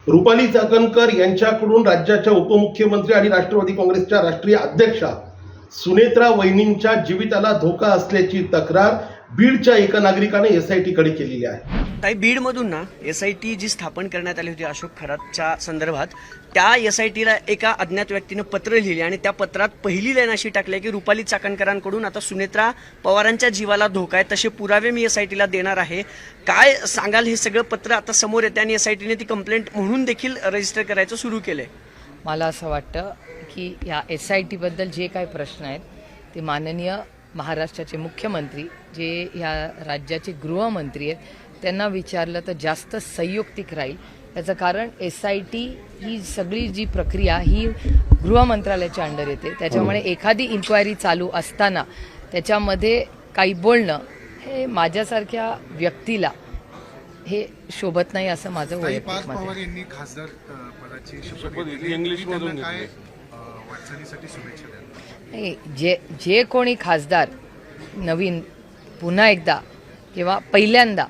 रुपाली चाकणकर यांच्याकडून राज्याच्या उपमुख्यमंत्री आणि राष्ट्रवादी काँग्रेसच्या राष्ट्रीय अध्यक्षा सुनेत्रा वहिनींच्या जीविताला धोका असल्याची तक्रार बीडच्या एका नागरिकाने एसआयटी कडे केलेली आहे। ताई, बीडमधून ना एसआयटी जी स्थापन करण्यात आली होती अशोक खरातच्या संदर्भात, त्या एसआयटीला एका अज्ञात व्यक्तीनं पत्र लिहिले आणि त्या पत्रात पहिली लाईन अशी टाकली की रुपाली चाकणकरांकडून आता सुनेत्रा पवारांच्या जीवाला धोका आहे, तसे पुरावे मी एसआयटीला देणार आहे। काय सांगाल? हे सगळं पत्र आता समोर येते आणि एसआयटीने ती कंप्लेंट म्हणून देखील रजिस्टर करायचं सुरू केलंय। मला असं वाटतं की या एसआयटी बद्दल जे काही प्रश्न आहेत ते माननीय महाराष्ट्राचे मुख्यमंत्री जे या राज्याचे गृहमंत्री आहेत त्यांना विचारलं तर जास्त संयुक्तिक राहील। याचं कारण एसआयटी ही सगळी जी प्रक्रिया ही गृहमंत्रालयाच्या अंडर येते, त्याच्यामुळे एखादी इन्क्वायरी चालू असताना त्याच्यामध्ये काही बोलणं हे माझ्यासारख्या व्यक्तीला हे शोभत नाही असं माझं वैयक्तिक मत आहे। पवार यांनी खासदार पदाची शपथ घेतली, इंग्लिशमधून काय वाटचालीसाठी शुभेच्छा द्या। नाही, जे कोणी खासदार नवीन पुन्हा एकदा किंवा पहिल्यांदा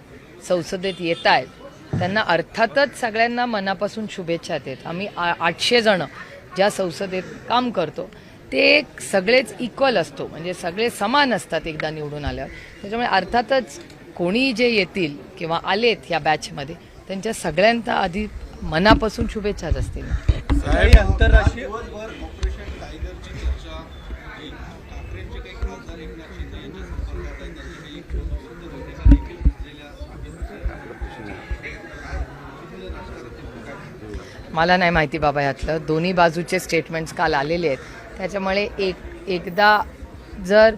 संसदेत येत आहेत त्यांना अर्थातच सगळ्यांना मनापासून शुभेच्छा देत। आम्ही 800 जण ज्या संसदेत काम करतो ते सगळेच इक्वल असतो, म्हणजे सगळे समान असतात एकदा निवडून आल्यावर। त्याच्यामुळे अर्थातच कोणी जे येतील किंवा आलेत या बॅचमध्ये त्यांच्या सगळ्यांना आधी मनापासून शुभेच्छाच असतील। आंतरराष्ट्रीय मला नाही माहिती बाबा यातलं, दोन्ही बाजूचे स्टेटमेंट्स काल आलेले आहेत। त्याच्यामुळे एकदा जर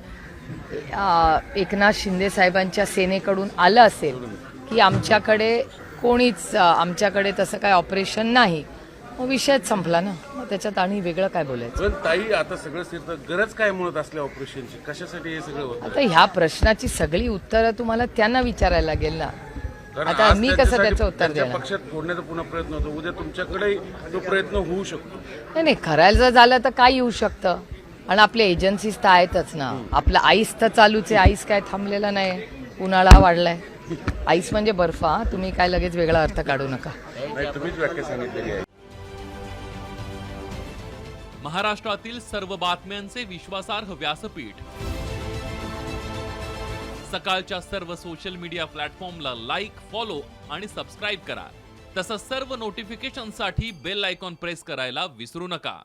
एकनाथ शिंदे साहेबांच्या सेनेकडून आलं असेल की आमच्याकडे तसं काय ऑपरेशन नाही, मग विषयच संपला ना, मग त्याच्यात आणि वेगळं काय बोलायचं। पण ताई, आता सगळं स्थिर गरज काय म्हणत असल्या ऑपरेशनची, कशासाठी हे सगळं होतं? आता ह्या प्रश्नाची सगळी उत्तरं तुम्हाला त्यांना विचारायला लागेल ना, आता मी कसं त्याचं उत्तर देणार? पक्षात फोडण्याचा पुन्हा प्रयत्न होतो, उद्या तुमच्याकडे तो प्रयत्न होऊ शकतो। नाही, करायला झालं तर काय येऊ शकतं, आणि आपल्या एजन्सीज तर आहेतच ना। आपलं आईस तर चालूच आहे, आईस काय थांबलेला नाही, उन्हाळा वाढलाय। आईस म्हणजे बर्फ, तुम्ही काय लगेच वेगळा अर्थ काढू नका। नाही, तुम्हीच व्याख्या सांगितलेली आहे। महाराष्ट्रातील सर्व बातम्यांचे विश्वासार्ह व्यासपीठ, सकाळच्या सर्व सोशल मीडिया प्लॅटफॉर्मला लाईक, फॉलो आणि सबस्क्राईब करा। तसंच सर्व नोटिफिकेशनसाठी बेल आयकॉन प्रेस करायला विसरू नका।